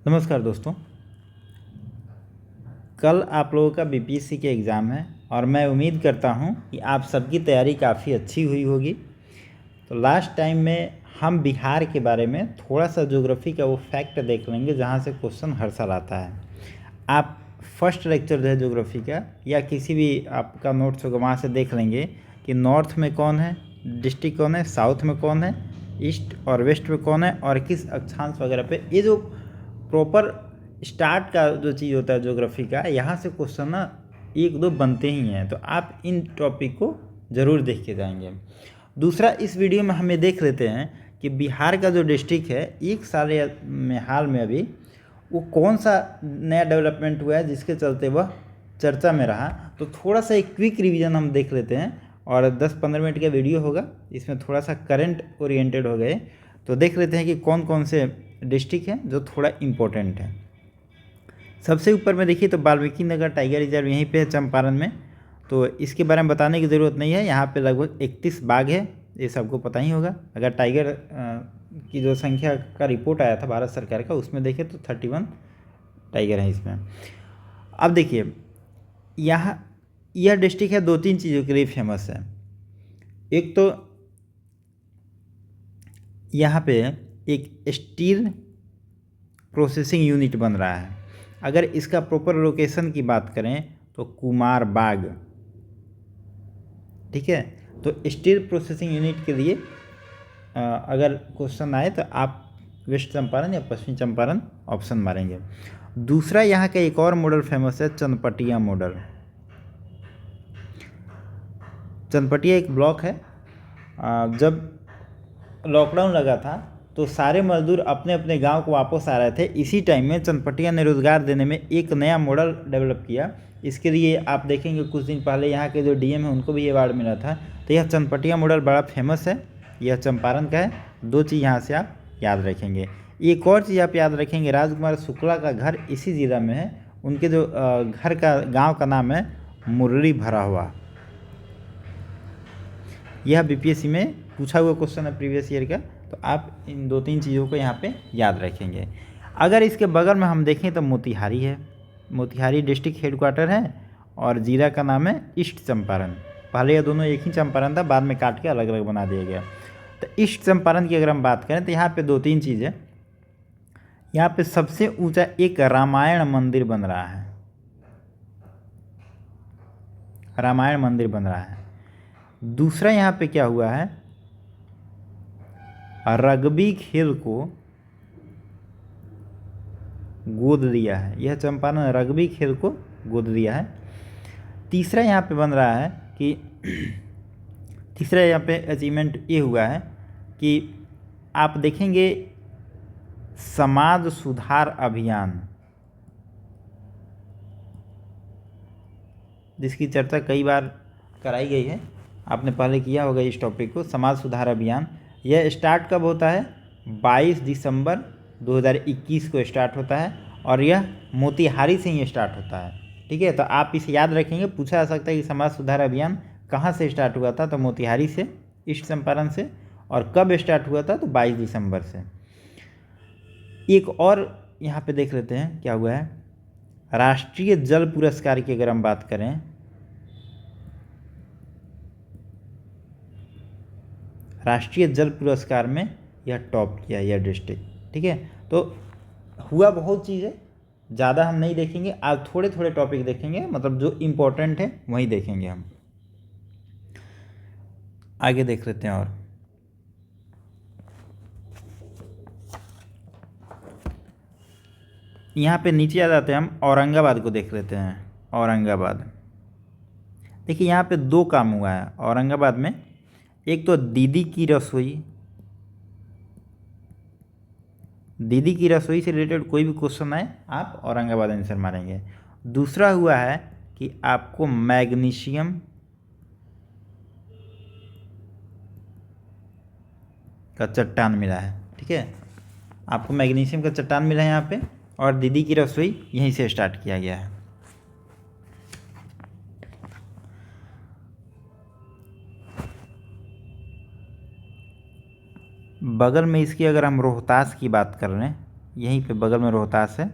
नमस्कार दोस्तों। कल आप लोगों का बीपीएससी के एग्ज़ाम है और मैं उम्मीद करता हूं कि आप सबकी तैयारी काफ़ी अच्छी हुई होगी। तो लास्ट टाइम में हम बिहार के बारे में थोड़ा सा ज्योग्राफी का वो फैक्ट देख लेंगे जहां से क्वेश्चन हर साल आता है। आप फर्स्ट लेक्चर जो है ज्योग्राफी का या किसी भी आपका नोट्स होगा वहाँ से देख लेंगे कि नॉर्थ में कौन है, डिस्ट्रिक्ट कौन है, साउथ में कौन है, ईस्ट और वेस्ट में कौन है और किस अक्षांश वगैरह पे। ये जो प्रॉपर स्टार्ट का जो चीज़ होता है ज्योग्राफी का, यहाँ से क्वेश्चन ना एक दो बनते ही हैं। तो आप इन टॉपिक को ज़रूर देख के जाएंगे। दूसरा, इस वीडियो में हमें देख लेते हैं कि बिहार का जो डिस्ट्रिक्ट है एक साल में हाल में अभी वो कौन सा नया डेवलपमेंट हुआ है जिसके चलते वह चर्चा में रहा। तो थोड़ा सा एक क्विक रिवीजन हम देख लेते हैं और 10-15 मिनट का वीडियो होगा, इसमें थोड़ा सा करंट ओरिएंटेड हो गए। तो देख लेते हैं कि कौन कौन से डिस्ट्रिक्ट हैं जो थोड़ा इम्पोर्टेंट है। सबसे ऊपर में देखिए तो वाल्मीकि नगर टाइगर रिजर्व यहीं पे है चंपारण में। तो इसके बारे में बताने की ज़रूरत नहीं है, यहाँ पे लगभग 31 बाघ है, ये सबको पता ही होगा। अगर टाइगर की जो संख्या का रिपोर्ट आया था भारत सरकार का उसमें देखें तो 31 टाइगर हैं इसमें। अब देखिए यहाँ यह डिस्ट्रिक्ट है दो तीन चीज़ों के लिए फेमस है। एक तो यहाँ पे एक स्टील प्रोसेसिंग यूनिट बन रहा है। अगर इसका प्रॉपर लोकेशन की बात करें तो कुमार बाग, ठीक है। तो स्टील प्रोसेसिंग यूनिट के लिए अगर क्वेश्चन आए तो आप वेस्ट चंपारण या पश्चिम चंपारण ऑप्शन मारेंगे। दूसरा, यहाँ का एक और मॉडल फेमस है चनपटिया मॉडल। चनपटिया एक ब्लॉक है। जब लॉकडाउन लगा था तो सारे मजदूर अपने अपने गांव को वापस आ रहे थे। इसी टाइम में चनपटिया ने रोज़गार देने में एक नया मॉडल डेवलप किया। इसके लिए आप देखेंगे कुछ दिन पहले यहाँ के जो डीएम है उनको भी अवार्ड मिला था। तो यह चनपटिया मॉडल बड़ा फेमस है, यह चंपारण का है। दो चीज़ यहाँ से आप याद रखेंगे। एक और चीज़ आप याद रखेंगे, राजकुमार शुक्ला का घर इसी ज़िला में है। उनके जो घर का गाँव का नाम है मुरली भरा हुआ। यह बीपीएससी में पूछा हुआ क्वेश्चन है प्रीवियस ईयर का। तो आप इन दो तीन चीज़ों को यहाँ पे याद रखेंगे। अगर इसके बगल में हम देखें तो मोतिहारी है। मोतिहारी डिस्ट्रिक्ट हेडक्वार्टर है और ज़िला का नाम है ईस्ट चंपारण। पहले ये दोनों एक ही चंपारण था, बाद में काट के अलग अलग बना दिया गया। तो ईस्ट चंपारण की अगर हम बात करें तो यहाँ पे दो तीन चीज़ें। यहाँ पे सबसे ऊंचा एक रामायण मंदिर बन रहा है, रामायण मंदिर बन रहा है। दूसरा, यहाँ पे क्या हुआ है, रग्बी खेल को गोद लिया है। यह चंपारण रग्बी खेल को गोद लिया है। तीसरा यहाँ पे बन रहा है कि तीसरा यहाँ पे अचीवमेंट ये हुआ है कि आप देखेंगे समाज सुधार अभियान, जिसकी चर्चा कई बार कराई गई है, आपने पहले किया होगा इस टॉपिक को। समाज सुधार अभियान यह स्टार्ट कब होता है, 22 दिसंबर 2021 को स्टार्ट होता है और यह मोतिहारी से ही स्टार्ट होता है, ठीक है। तो आप इसे याद रखेंगे, पूछा जा सकता है कि समाज सुधार अभियान कहाँ से स्टार्ट हुआ था, तो मोतिहारी से, ईस्ट चंपारण से। और कब स्टार्ट हुआ था, तो 22 दिसंबर से। एक और यहाँ पे देख लेते हैं क्या हुआ है। राष्ट्रीय जल पुरस्कार की अगर हम बात करें, राष्ट्रीय जल पुरस्कार में यह टॉप किया यह डिस्ट्रिक्ट, ठीक है। तो हुआ बहुत चीज़ है, ज़्यादा हम नहीं देखेंगे, आज थोड़े थोड़े टॉपिक देखेंगे, मतलब जो इम्पोर्टेंट है वही देखेंगे हम। आगे देख लेते हैं। और यहाँ पे नीचे आ जाते हैं, हम औरंगाबाद को देख लेते हैं। औरंगाबाद देखिए, यहाँ पे दो काम हुआ है औरंगाबाद में। एक तो दीदी की रसोई, दीदी की रसोई से रिलेटेड कोई भी क्वेश्चन आए आप औरंगाबाद आंसर मारेंगे। दूसरा हुआ है कि आपको मैग्नीशियम का चट्टान मिला है, ठीक है। आपको मैग्नीशियम का चट्टान मिला है यहाँ पे, और दीदी की रसोई यहीं से स्टार्ट किया गया है। बगल में इसकी अगर हम रोहतास की बात कर रहे हैं, यहीं पे बगल में रोहतास है।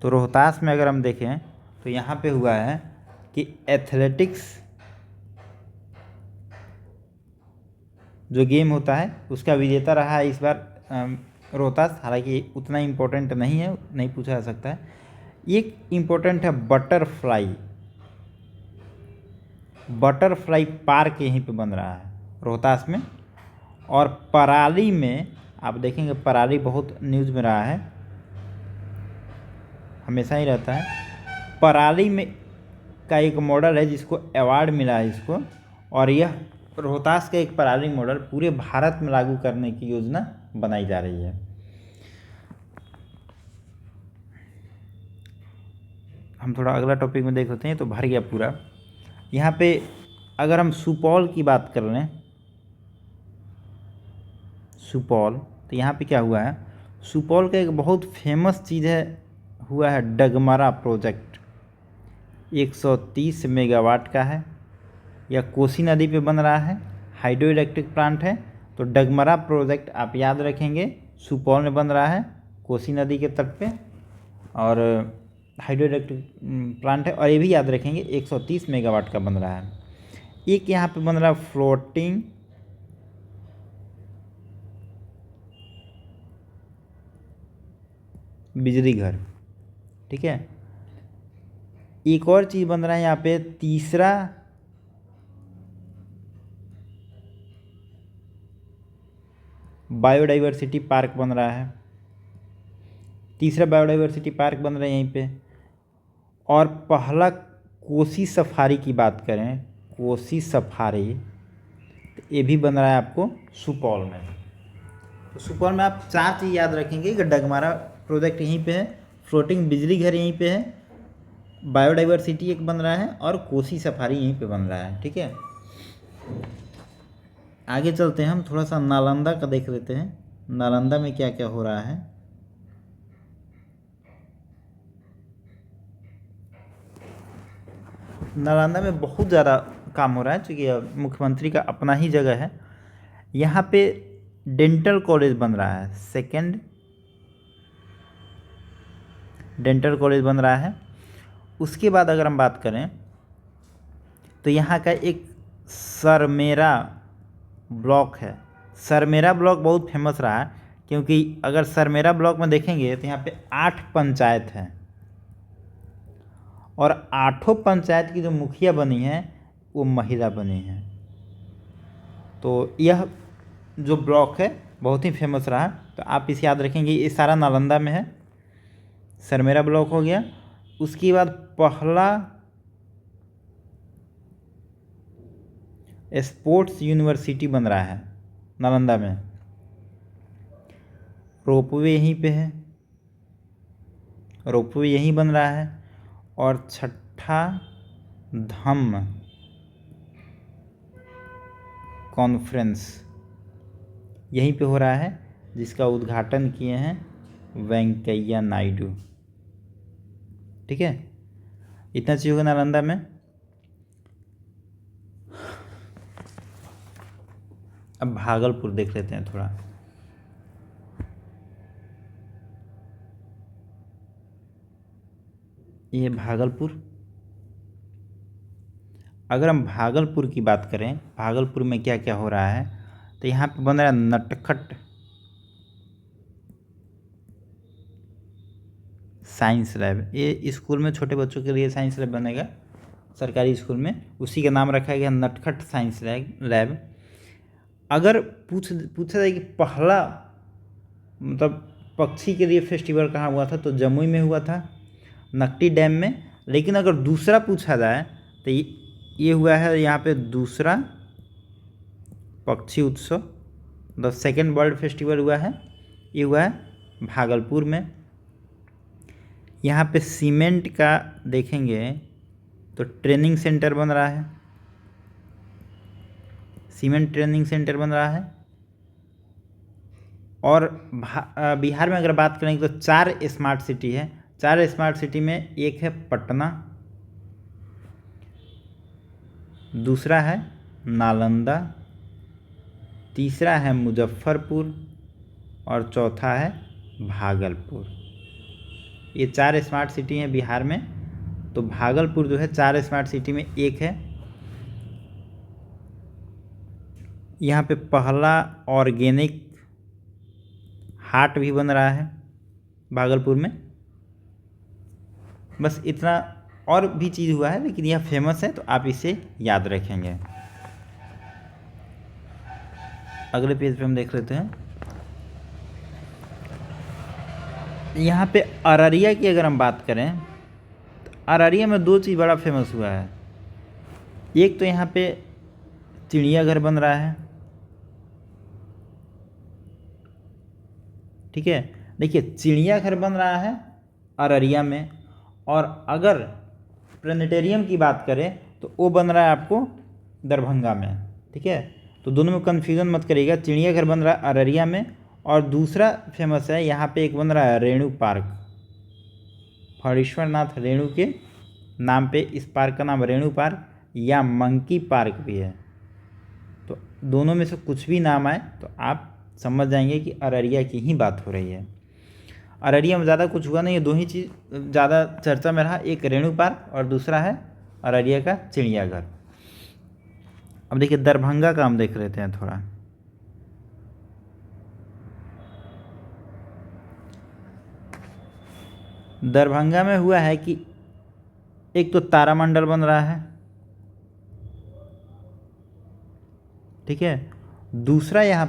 तो रोहतास में अगर हम देखें तो यहाँ पे हुआ है कि एथलेटिक्स जो गेम होता है उसका विजेता रहा है इस बार रोहतास। हालांकि उतना इम्पोर्टेंट नहीं है, नहीं पूछा जा सकता है। एक इम्पोर्टेंट है बटरफ्लाई, बटरफ्लाई पार्क यहीं पे बन रहा है रोहतास में। और पराली में आप देखेंगे, पराली बहुत न्यूज़ में रहा है, हमेशा ही रहता है। पराली में का एक मॉडल है जिसको अवार्ड मिला है इसको, और यह रोहतास का एक पराली मॉडल पूरे भारत में लागू करने की योजना बनाई जा रही है। हम थोड़ा अगला टॉपिक में देख लेते हैं, तो भर गया पूरा। यहाँ पे अगर हम सुपौल की बात कर लें, सुपौल, तो यहाँ पे क्या हुआ है, सुपौल का एक बहुत फेमस चीज़ है, हुआ है डगमरा प्रोजेक्ट। 130 मेगावाट का है, यह कोसी नदी पे बन रहा है, हाइड्रो इलेक्ट्रिक प्लांट है। तो डगमरा प्रोजेक्ट आप याद रखेंगे, सुपौल में बन रहा है, कोसी नदी के तट पे, और हाइड्रो इलेक्ट्रिक प्लांट है। और ये भी याद रखेंगे 130 मेगावाट का बन रहा है। एक यहाँ पे बन रहा है फ्लोटिंग बिजली घर, ठीक है। एक और चीज़ बन रहा है यहाँ पे, तीसरा बायोडाइवर्सिटी पार्क बन रहा है, तीसरा बायोडाइवर्सिटी पार्क बन रहा है यहीं पे। और पहला कोसी सफारी की बात करें, कोसी सफारी, तो ये भी बन रहा है आपको सुपौल में। तो सुपौल में आप 4 चीज़ याद रखेंगे कि डगमारा प्रोजेक्ट यहीं पे है, फ्लोटिंग बिजली घर यहीं पे है, बायोडाइवर्सिटी एक बन रहा है, और कोसी सफारी यहीं पे बन रहा है, ठीक है। आगे चलते हैं, हम थोड़ा सा नालंदा का देख लेते हैं, नालंदा में क्या क्या हो रहा है। नालंदा में बहुत ज़्यादा काम हो रहा है, क्योंकि मुख्यमंत्री का अपना ही जगह है। यहाँ पे डेंटल कॉलेज बन रहा है, सेकेंड डेंटल कॉलेज बन रहा है। उसके बाद अगर हम बात करें तो यहाँ का एक सरमेरा ब्लॉक है। सरमेरा ब्लॉक बहुत फेमस रहा है, क्योंकि अगर सरमेरा ब्लॉक में देखेंगे तो यहाँ पे 8 पंचायत हैं, और 8 पंचायत की जो मुखिया बनी है वो महिला बनी है। तो यह जो ब्लॉक है बहुत ही फेमस रहा, तो आप इसे याद रखेंगे, ये सारा नालंदा में है। सरमेरा ब्लॉक हो गया। उसके बाद पहला स्पोर्ट्स यूनिवर्सिटी बन रहा है नालंदा में, रोपवे यहीं पे है, रोपवे यहीं बन रहा है। और छठा धम्म कॉन्फ्रेंस यहीं पे हो रहा है, जिसका उद्घाटन किए हैं वेंकैया नायडू, ठीक है। इतना चीज़ होगा नालंदा में। अब भागलपुर देख लेते हैं थोड़ा। ये भागलपुर, अगर हम भागलपुर की बात करें, भागलपुर में क्या क्या हो रहा है, तो यहाँ पे बन रहा है नटखट साइंस लैब। ये स्कूल में छोटे बच्चों के लिए साइंस लैब बनेगा, सरकारी स्कूल में, उसी का नाम रखा गया नटखट साइंस लैब। अगर पूछा जाए कि पहला मतलब पक्षी के लिए फेस्टिवल कहाँ हुआ था, तो जमुई में हुआ था, नकटी डैम में। लेकिन अगर दूसरा पूछा जाए तो ये हुआ है यहाँ पे दूसरा पक्षी उत्सव, द सेकेंड वर्ल्ड फेस्टिवल हुआ है, ये हुआ है भागलपुर में। यहाँ पे सीमेंट का देखेंगे तो ट्रेनिंग सेंटर बन रहा है, सीमेंट ट्रेनिंग सेंटर बन रहा है। और बिहार में अगर बात करेंगे तो 4 स्मार्ट सिटी है। 4 स्मार्ट सिटी में एक है पटना, दूसरा है नालंदा, तीसरा है मुजफ्फरपुर, और चौथा है भागलपुर। ये 4 स्मार्ट सिटी हैं बिहार में। तो भागलपुर जो है 4 स्मार्ट सिटी में एक है। यहाँ पे पहला ऑर्गेनिक हाट भी बन रहा है भागलपुर में। बस इतना, और भी चीज़ हुआ है लेकिन यह फेमस है तो आप इसे याद रखेंगे। अगले पेज पे हम देख लेते हैं। यहाँ पे अररिया की अगर हम बात करें तो अररिया में 2 चीज़ बड़ा फेमस हुआ है। एक तो यहाँ पे चिड़ियाघर बन रहा है, ठीक है। देखिए चिड़ियाघर बन रहा है अररिया में, और अगर प्लेनेटेरियम की बात करें तो वो बन रहा है आपको दरभंगा में, ठीक है। तो दोनों में कन्फ्यूज़न मत करिएगा। चिड़ियाघर बन रहा है अररिया में, और दूसरा फेमस है यहाँ पे एक बन रहा है रेणु पार्क। फणीश्वर नाथ रेणु के नाम पे इस पार्क का नाम रेणु पार्क या मंकी पार्क भी है। तो दोनों में से कुछ भी नाम आए तो आप समझ जाएंगे कि अररिया की ही बात हो रही है। अररिया में ज़्यादा कुछ हुआ नहीं है, 2 ही चीज़ ज़्यादा चर्चा में रहा, एक रेणु पार्क और दूसरा है अररिया का चिड़ियाघर। अब देखिए दरभंगा का हम देख लेते हैं थोड़ा। दरभंगा में हुआ है कि एक तो तारामंडल बन रहा है, ठीक है। दूसरा यहाँ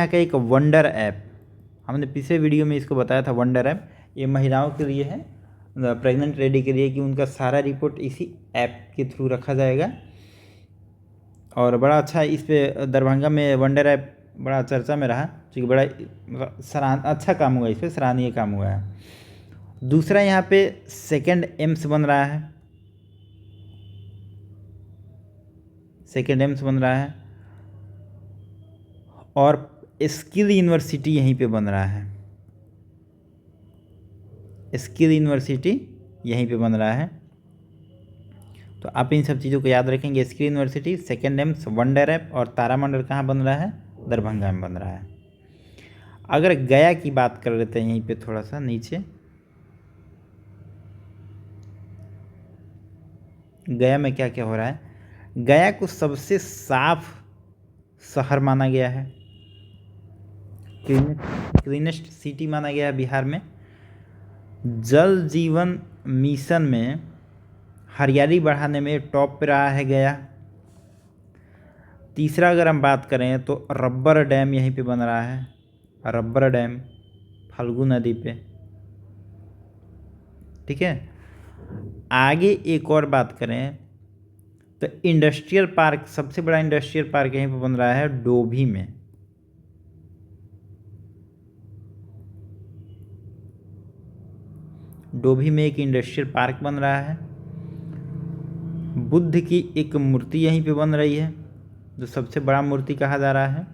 का एक वंडर ऐप, हमने पिछले वीडियो में इसको बताया था। वंडर ऐप ये महिलाओं के लिए है, प्रेग्नेंट लेडी के लिए, कि उनका सारा रिपोर्ट इसी ऐप के थ्रू रखा जाएगा। और बड़ा अच्छा इस पे दरभंगा में वंडर ऐप बड़ा चर्चा में रहा, क्योंकि बड़ा अच्छा काम हुआ, इस पर सराहनीय काम हुआ है। दूसरा यहाँ पे सेकंड एम्स बन रहा है, और स्किल यूनिवर्सिटी यहीं पे बन रहा है। स्किल यूनिवर्सिटी यहीं पे बन रहा है। तो आप इन सब चीज़ों को याद रखेंगे। Skill university, second AIIMS, wonder app और तारामंडल कहाँ बन रहा है? दरभंगा में बन रहा है। अगर गया की बात कर लेते हैं यहीं पे थोड़ा सा नीचे, गया में क्या क्या हो रहा है। गया को सबसे साफ शहर माना गया है, क्लीनेस्ट सिटी माना गया है बिहार में। जल जीवन मिशन में हरियाली बढ़ाने में टॉप पे रहा है गया। तीसरा अगर हम बात करें तो रब्बर डैम यहीं पे बन रहा है, रब्बर डैम फल्गु नदी पे, ठीक है। आगे एक और बात करें तो इंडस्ट्रियल पार्क, सबसे बड़ा इंडस्ट्रियल पार्क यहीं पे बन रहा है डोभी में। डोभी में एक इंडस्ट्रियल पार्क बन रहा है। बुद्ध की एक मूर्ति यहीं पे बन रही है, जो सबसे बड़ा मूर्ति कहा जा रहा है।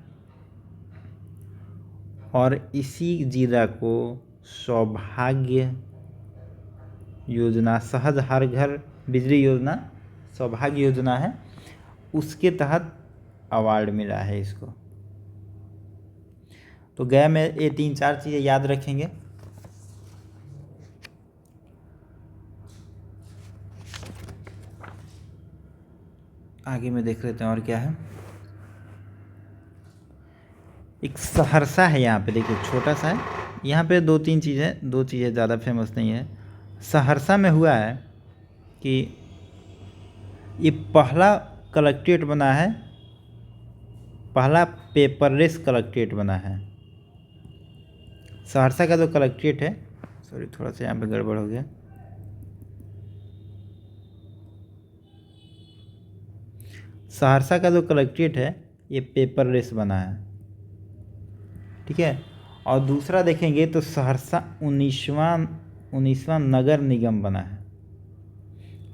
और इसी जिला को सौभाग्य योजना, सहज हर घर बिजली योजना, सौभाग्य योजना है, उसके तहत अवार्ड मिला है इसको। तो गया में ये 3-4 चीज़ें याद रखेंगे। आगे में देख लेते हैं और क्या है। एक सहरसा है यहाँ पे, देखिए छोटा सा है। यहाँ पे 2-3 चीज़ें, 2 चीज़ें ज़्यादा फेमस नहीं है। सहरसा में हुआ है कि ये पहला कलेक्ट्रेट बना है, पहला पेपरलेस कलेक्ट्रेट बना है। सहरसा का जो कलेक्ट्रेट है, सॉरी थोड़ा सा यहाँ पे गड़बड़ हो गया। सहरसा का जो कलेक्ट्रेट है ये पेपरलेस बना है, ठीक है। और दूसरा देखेंगे तो सहरसा 19वां नगर निगम बना है।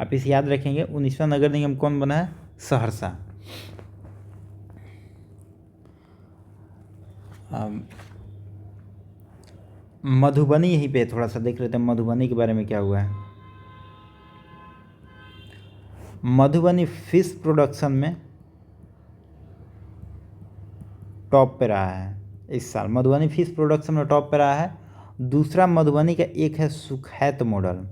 आप इसे याद रखेंगे, 19वां नगर निगम कौन बना है? सहरसा। मधुबनी यहीं पे थोड़ा सा देख लेते हैं, मधुबनी के बारे में क्या हुआ है। मधुबनी फिश प्रोडक्शन में टॉप पे रहा है, इस साल मधुबनी फिश प्रोडक्शन में टॉप पर रहा है। दूसरा मधुबनी का एक है सुखैत मॉडल।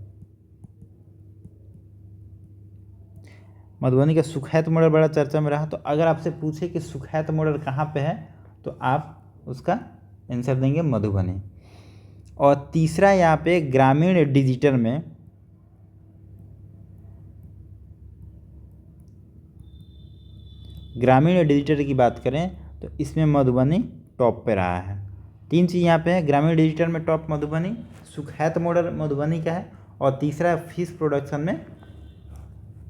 मधुबनी का सुखैत मॉडल बड़ा चर्चा में रहा। तो अगर आपसे पूछे कि सुखैत मॉडल कहाँ पे है तो आप उसका आंसर देंगे मधुबनी। और तीसरा यहाँ पे ग्रामीण डिजिटल में ग्रामीण डिजिटल की बात करें तो इसमें मधुबनी टॉप पे रहा है। 3 चीज़ यहाँ पे है, ग्रामीण डिजिटल में टॉप मधुबनी, सुखैत मॉडल मधुबनी का है, और तीसरा फिश प्रोडक्शन में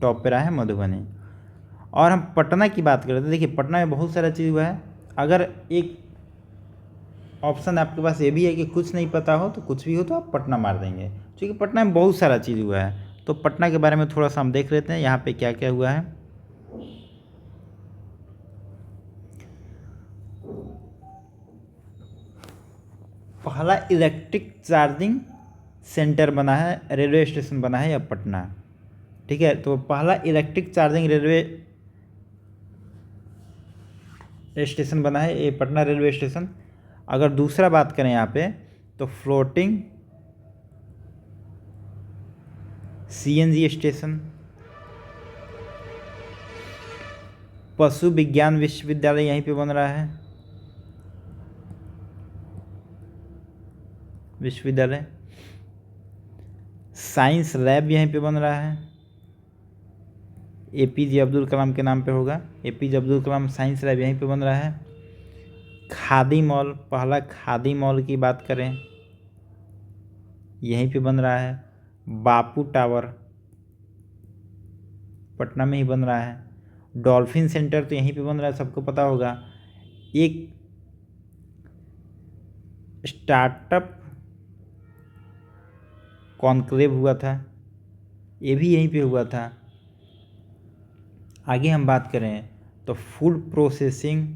टॉप पे रहा है मधुबनी। और हम पटना की बात करते हैं। देखिए पटना में बहुत सारा चीज़ हुआ है। अगर एक ऑप्शन आपके पास ये भी है कि कुछ नहीं पता हो तो कुछ भी हो तो आप पटना मार देंगे, क्योंकि पटना में बहुत सारा चीज़ हुआ है। तो पटना के बारे में थोड़ा सा हम देख लेते हैं यहाँ पे क्या क्या हुआ है। पहला इलेक्ट्रिक चार्जिंग सेंटर बना है, रेलवे स्टेशन बना है या पटना, ठीक है। तो पहला इलेक्ट्रिक चार्जिंग रेलवे स्टेशन बना है ये पटना रेलवे स्टेशन। अगर दूसरा बात करें यहाँ पे तो फ्लोटिंग सीएनजी स्टेशन। पशु विज्ञान विश्वविद्यालय यहीं पे बन रहा है, विश्वविद्यालय। साइंस लैब यहीं पे बन रहा है, एपीजे अब्दुल कलाम के नाम पे होगा, APJ Abdul Kalam science lab यहीं पे बन रहा है। खादी मॉल, पहला खादी मॉल की बात करें यहीं पे बन रहा है। बापू टावर पटना में ही बन रहा है। डॉल्फिन सेंटर तो यहीं पे बन रहा है, सबको पता होगा। एक स्टार्टअप कॉन्क्लेव हुआ था, ये भी यहीं पे हुआ था। आगे हम बात करें तो फूड प्रोसेसिंग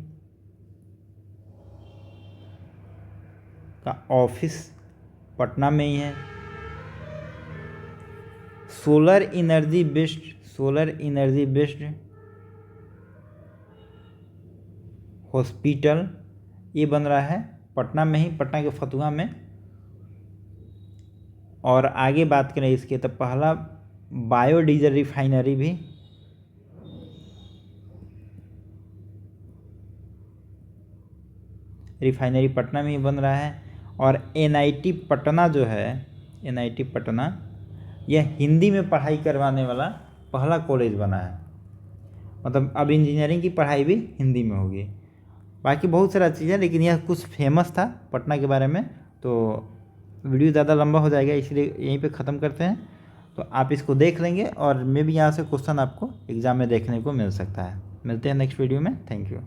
का ऑफिस पटना में ही है। सोलर एनर्जी बेस्ड हॉस्पिटल ये बन रहा है पटना में ही, पटना के फतुहा में। और आगे बात करें इसके तो पहला बायोडीजल रिफाइनरी पटना में ही बन रहा है। और एनआईटी पटना जो है, एनआईटी पटना यह हिंदी में पढ़ाई करवाने वाला पहला कॉलेज बना है। मतलब अब इंजीनियरिंग की पढ़ाई भी हिंदी में होगी। बाकी बहुत सारा चीज़ है, लेकिन यह कुछ फेमस था पटना के बारे में। तो वीडियो ज़्यादा लंबा हो जाएगा, इसलिए यहीं पे ख़त्म करते हैं। तो आप इसको देख लेंगे और मे भी यहाँ से क्वेश्चन आपको एग्ज़ाम में देखने को मिल सकता है। मिलते हैं नेक्स्ट वीडियो में। Thank you.